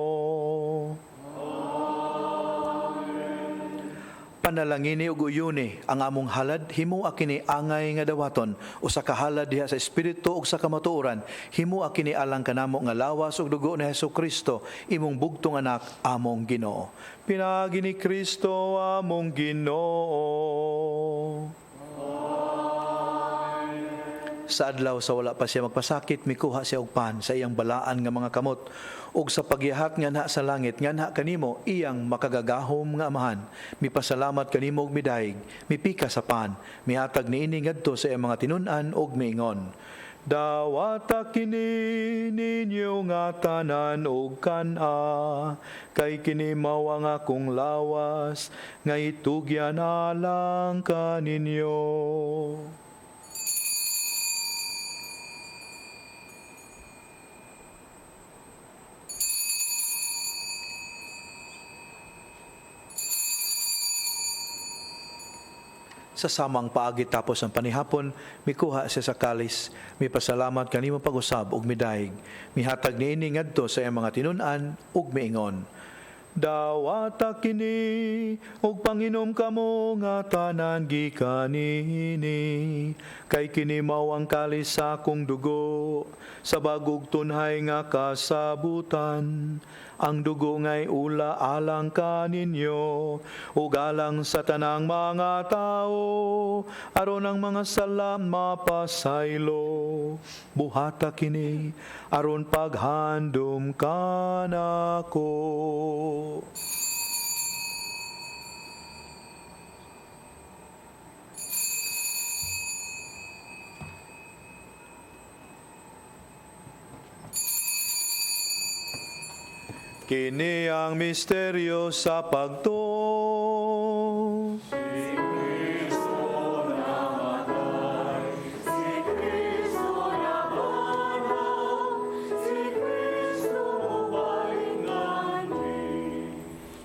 Panalangini ug uyuni ang among halad himo kini angay nga dawaton usa ka halad diha sa espiritu ug sa kamatuoran himo kini alang kanamo nga lawas ug dugo ni Hesukristo imong bugtong anak among Ginoo. Pinagi ni Kristo among Ginoo. Sa adlaw sa wala pa siya magpasakit, mikuha siya og pan sa iyang balaan nga mga kamot ug sa pagyahat nga na sa langit nga na kanimo iyang makagagahom nga amahan. Mipasalamat kanimo og midayeg, mipika sa pan, mihatag niini ngadto sa iyang mga tinun-an ug miingon. Dawata kini ninyo nga tanan og kan-a, kay kini mao ang akong lawas nga itugyan alang kaninyo. Sa samang paagi tapos ang panihapon, mikuha siya sa kalis, mipasalamat kanimo pag-usab og midayeg, mihatag niini ngadto sa iyang mga tinun-an ug miingon. Dawata kini ug panginom kamo nga tanan gikanini, kay kini mao ang kalis sa akong dugo sa bagog tunhay nga kasabutan. Ang dugo nga'y ula alang kaninyo, ug alang sa tanang mga tao, aron ang mga sala mapasaylo. Buhata kini, aron paghandom kanako. Kini ang misteryo sa pagtuo.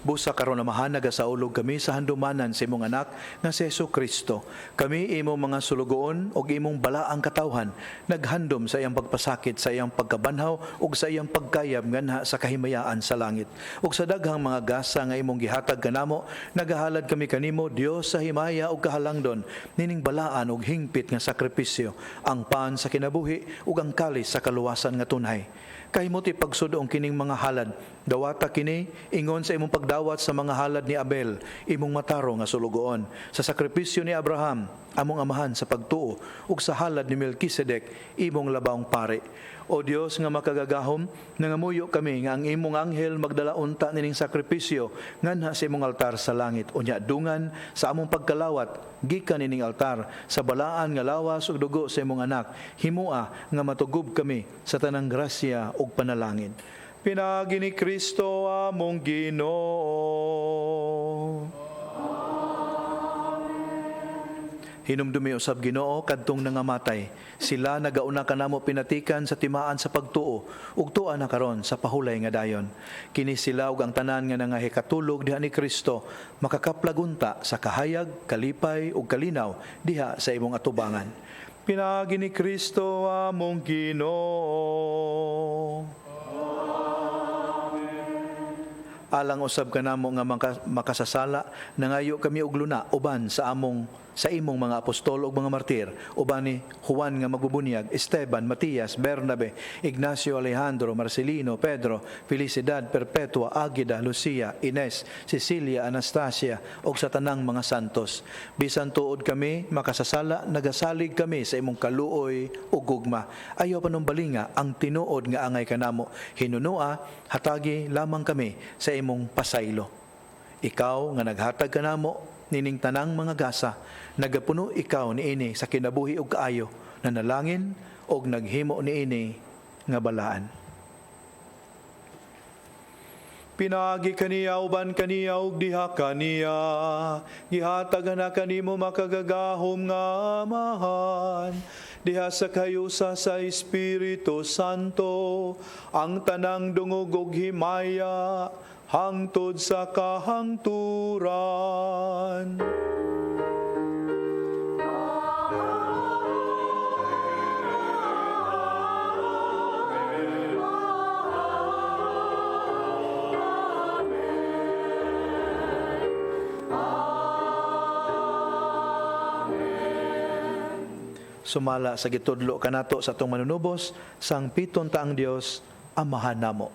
Busa karon amahan nagasaulog kami sa handumanan sa imong anak nga si Hesukristo. Kami imong mga sulugoon ug imong balaang katawhan naghandom sa iyang pagpasakit, sa iyang pagkabanhaw ug sa iyang pagkayab nganha sa kahimayaan sa langit. Ug sa daghang mga gasa nga imong gihatag kanamo, nagahalad kami kanimo Dios sa himaya ug kahalangdon nining balaan ug hingpit nga sakripisyo, ang pan sa kinabuhi ug ang kalis sa kaluwasan nga tunhay. Kahimot ipagsudoong kining mga halad, dawata kini ingon sa imong pagdawat sa mga halad ni Abel, imong mataro nga sulugoon, sa sakripisyo ni Abraham, among amahan sa pagtuo, ug sa halad ni Melkisedek, imong labawng pare. O Dios nga makagagahom, nangamuyo kami nga ang imong anghel magdala unta nining sakripisyo nganha sa imong altar sa langit. Unya dungan sa among pagkalawat gikan nining altar sa balaan nga lawas ug dugo sa imong anak, himua nga matugob kami sa tanang grasya ug panalangin. Pinagi ni Kristo among Ginoo. Hinumdumi usab Ginoo kadtong nangamatay. Sila nagauna kanamo pinatikan sa timaan sa pagtuo ug tuwa na karon sa pahulay nga dayon. Kini sila ug ang tanan nga nangahikatulog diha ni Kristo makakaplagunta sa kahayag, kalipay ug kalinaw diha sa imong atubangan. Pinagi ni Kristo among Ginoo. Alang usab kanamo nga makasasala, nangayo kami og luna uban sa imong mga apostol ug mga martir, uban ni Juan nga magbubunyag, Esteban, Matias, Bernabe, Ignacio, Alejandro, Marcelino, Pedro, Felicidad, Perpetua, Agida, Lucia, Ines, Cecilia, Anastasia ug sa tanang mga santos. Bisan tuod kami makasasala, nagasalig kami sa imong kaluoy ug gugma. Ayaw panumbalinga ang tinuod nga angay kanamo. Hinunua, hatagi lamang kami sa imong pasaylo. Ikaw nga naghatag kanamo nining tanang mga gasa, nagapuno ikaw niini sa kinabuhi ug kaayo, nanalangin og naghimo niini nga balaan. Pinagi kaniya uban kaniya ug diha kaniya, gihatag na kanimo makagagahom nga amahan. Diha sa kayusa sa Espiritu Santo, ang tanang dungog ug himaya, hangtod sa kahangturan. Sumala sa gitudlo kanato sa atong manunubos sang piton taang Dios Amahan namo.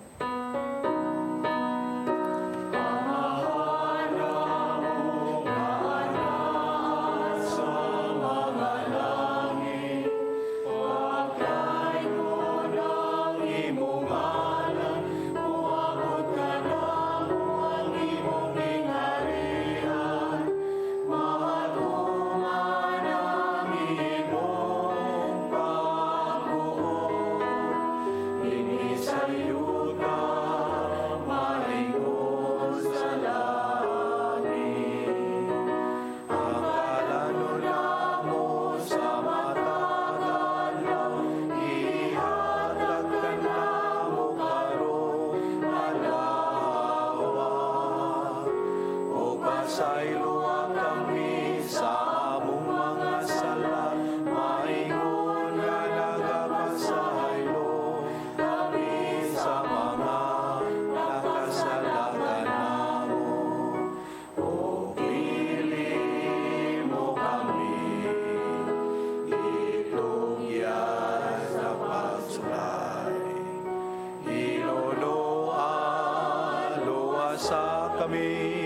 Pasaylo kami sa among mga sala, maingon nga nagapasaylo kami sa mga nakasalakan namo. O pili mo kami, itugyan sa pagsulay. Ilonoa, luwasa kami,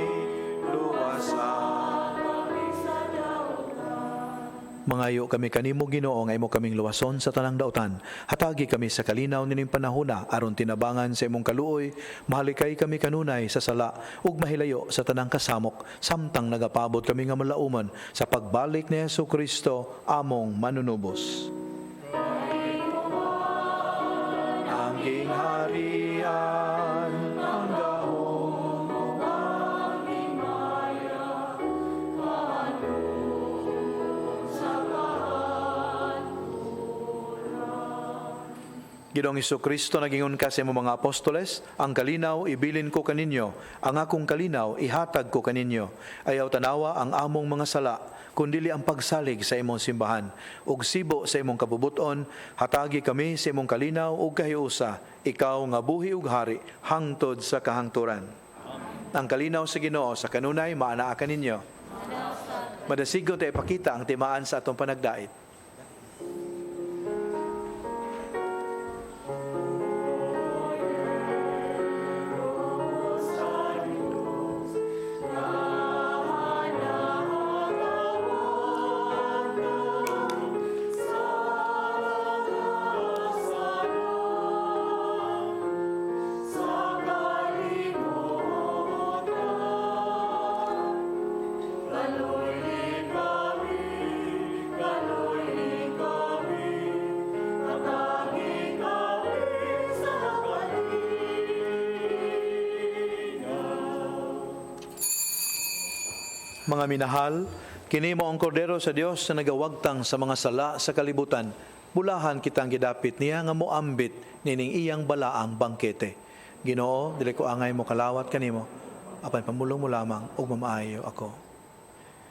mangayo kami kanimo Ginoo nga imo kaming luwason sa tanang daotan. Hatagi kami sa kalinaw nining panahona aron tinabangan sa imong kaluoy. Mahalikay kami kanunay sa sala ug mahilayo sa tanang kasamok samtang nagapabot kami nga malauman sa pagbalik ni Jesucristo among manunubos. Ang gingharian ang gahom ug ang himaya Ginoong Jesucristo, nagingon ka sa imong mga apostoles, ang kalinaw ibilin ko kaninyo, ang akong kalinaw ihatag ko kaninyo. Ayaw tanawa ang among mga sala, kundili ang pagsalig sa imong simbahan. Ug sibo sa imong kabubuton, hatagi kami sa imong kalinaw ug kahiusa, ikaw nga buhi ug hari, hangtod sa kahangturan. Ang kalinaw sa Ginoo sa kanunay maanaa kaninyo. Madasigon tayo ipakita ang timaan sa atong panagdait. Mga minahal, kini mo ang kordero sa Dios na nagawagtang sa mga sala sa kalibutan. Bulahan kitang gidapit niya nga moambit nining iyang balaang bangkete. Ginoo, dili ko angay mo kalawat kanimo, apan pamulong mo lamang ug mamaayo ako.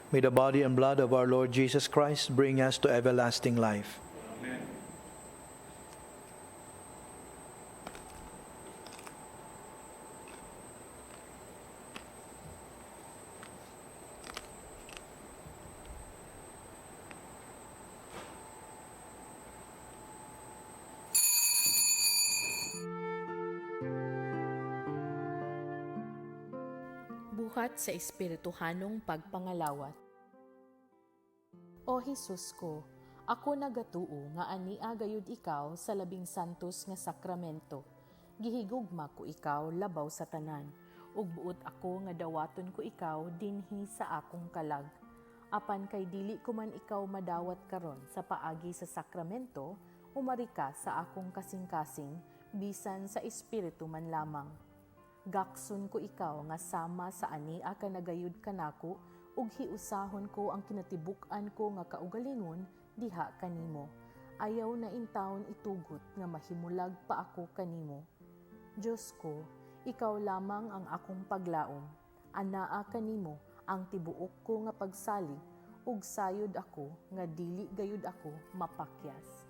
May the body and blood of our Lord Jesus Christ bring us to everlasting life. Buhat sa espirituhanong pagpangalawat. O Hesus ko, ako nagatuo nga ania gayud ikaw sa labing santos nga sakramento. Gihigugma ko ikaw labaw sa tanan, ug buot ako nga dawaton ko ikaw dinhi sa akong kalag. Apan kay dili ko man ikaw madawat karon sa paagi sa sakramento, umari ka sa akong kasing-kasing, bisan sa espiritu man lamang. Gakson ko ikaw nga sama sa ania ka nagayud kanako ug hiusahon ko ang kinatibuk-an ko nga kaugalingon diha kanimo. Ayaw na intawon itugot nga mahimulag pa ako kanimo. Diyos ko, ikaw lamang ang akong paglaom. Anaa kanimo ang tibuok ko nga pagsalig ug sayod ako nga dili gayud ako mapakyas.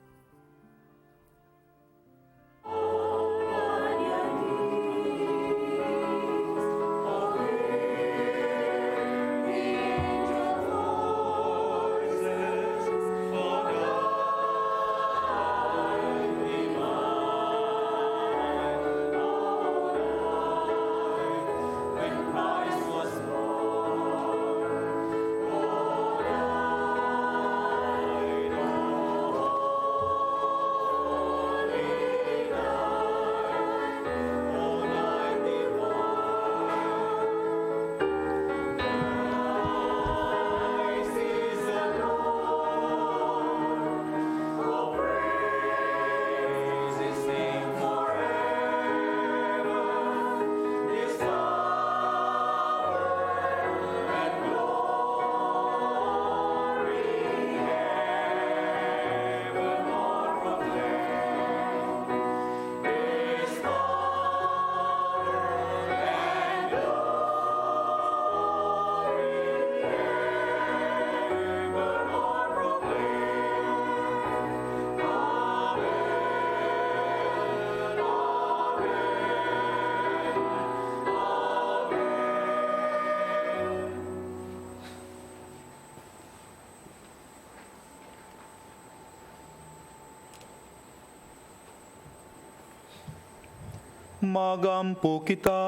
Magampo kita.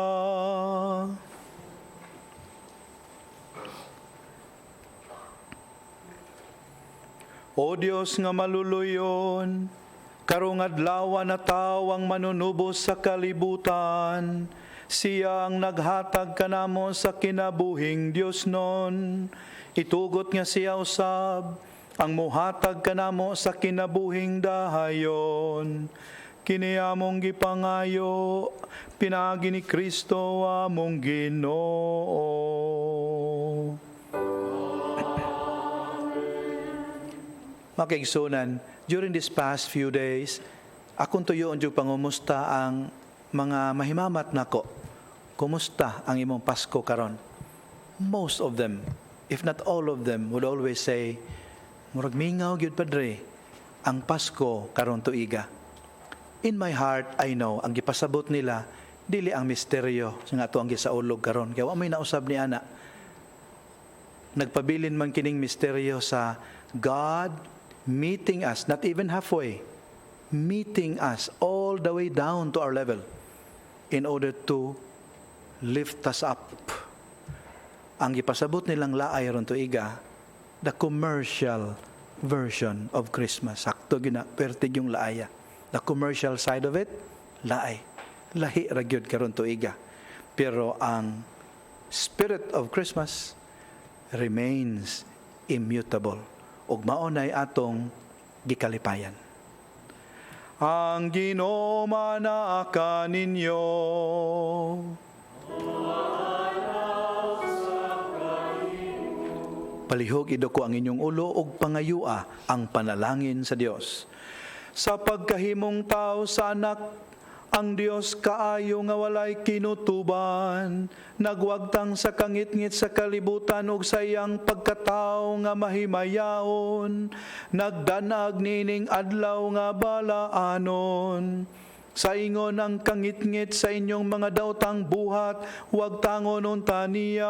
O Dios nga maluluyon, karong adlaw na tawang manunubos sa kalibutan, siya ang naghatag kanamo sa kinabuhing Dios non. Itugot nga siya usab, ang muhatag kanamo sa kinabuhing dahayon. Kini among gipangayo, pinagi ni Kristo among Ginoo. Makaigsunan, during these past few days, akong tuyo unjug pangumusta ang mga mahimamat nako. Kumusta ang imong Pasko karon? Most of them, if not all of them, would always say, murag mingaw gyud padre ang Pasko karon tuiga. In my heart, I know, ang gipasabot nila, dili ang misteryo nga ato ang gisaulog karon. Kaya wa may nausab ni ana. Nagpabilin man kining misteryo sa God meeting us, not even halfway, meeting us all the way down to our level in order to lift us up. Ang ipasabot nilang laay ron tuiga, the commercial version of Christmas. Sakto gina, pertig yung laaya. The commercial side of it, laay. Lahi ragyod karon tuiga. Pero ang spirit of Christmas remains immutable. Ug maunay atong gikalipayan. Ang Ginoo manaka ninyo. Palihog idoko ang inyong ulo ug pangayua ang panalangin sa Dios. Sa pagkahimong tao sa anak, ang Dios kaayo nga walay kinutuban, nagwagtang sa kangit-ngit sa kalibutan ug sa iyang pagkatao nga mahimayaon, nagdanag nining adlaw nga balaanon. Sa ingon ang kangit-ngit sa inyong mga daotang buhat, huwag tangon unta niya,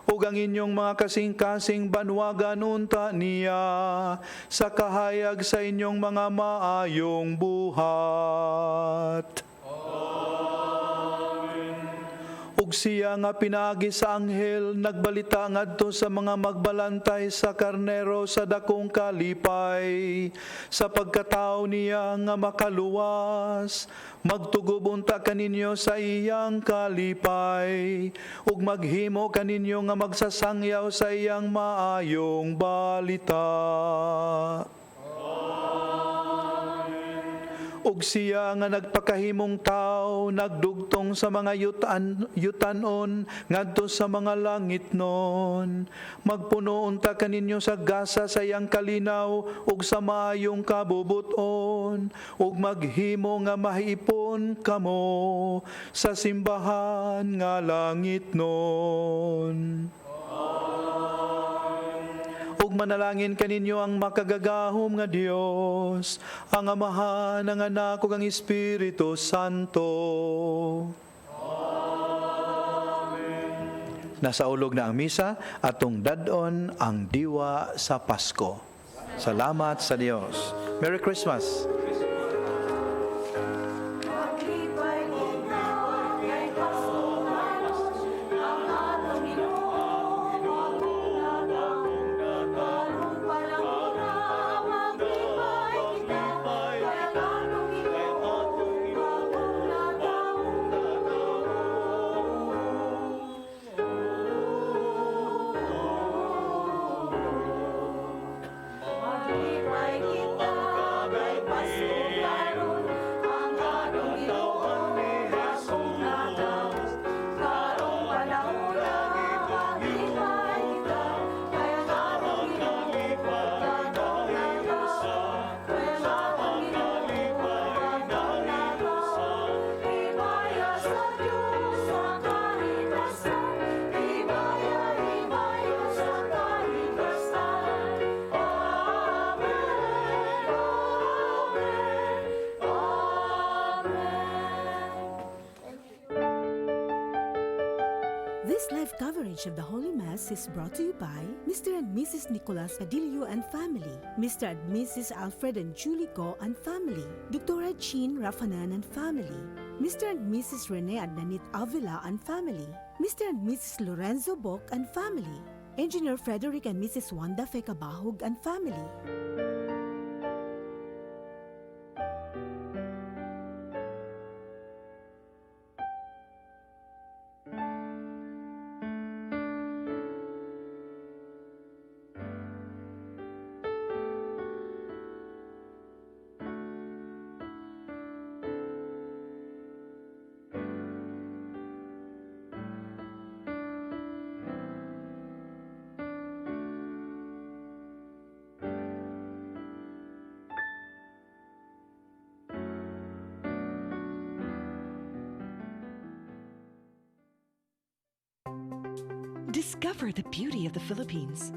ug ang inyong mga kasing-kasing banwagan unta niya, sa kahayag sa inyong mga maayong buhat. Ug siya nga pinaagi sa anghel, nagbalita ngadto sa mga magbalantay sa karnero sa dakong kalipay, sa pagkatao niya nga makaluwas, magtugob unta kaninyo sa iyang kalipay, ug maghimo kaninyo nga magsasangyaw sa iyang maayong balita. Ug siya nga nagpakahimong tao, nagdugtong sa mga yutanon ngadto sa mga langit non. Magpuno unta kaninyo sa gasa sa iyang kalinaw ug sa maayong kabubuton, ug maghimo nga mahipon kamo sa simbahan nga langit non. Ug manalangin kaninyo ang makagagahom nga Dios, ang Amahan, ang Anak ug ang Espiritu Santo. Amen. Nasa ulog na ang misa, atong dadon ang diwa sa Pasko. Salamat sa Dios. Merry Christmas. This live coverage of the Holy Mass is brought to you by Mr. and Mrs. Nicolas Padillo and family, Mr. and Mrs. Alfred and Julie Go and family, Dr. Jean Rafanan and family, Mr. and Mrs. Rene and Nanit Avila and family, Mr. and Mrs. Lorenzo Boc and family, Engineer Frederick and Mrs. Wanda Fecabahug and family. Discover the beauty of the Philippines.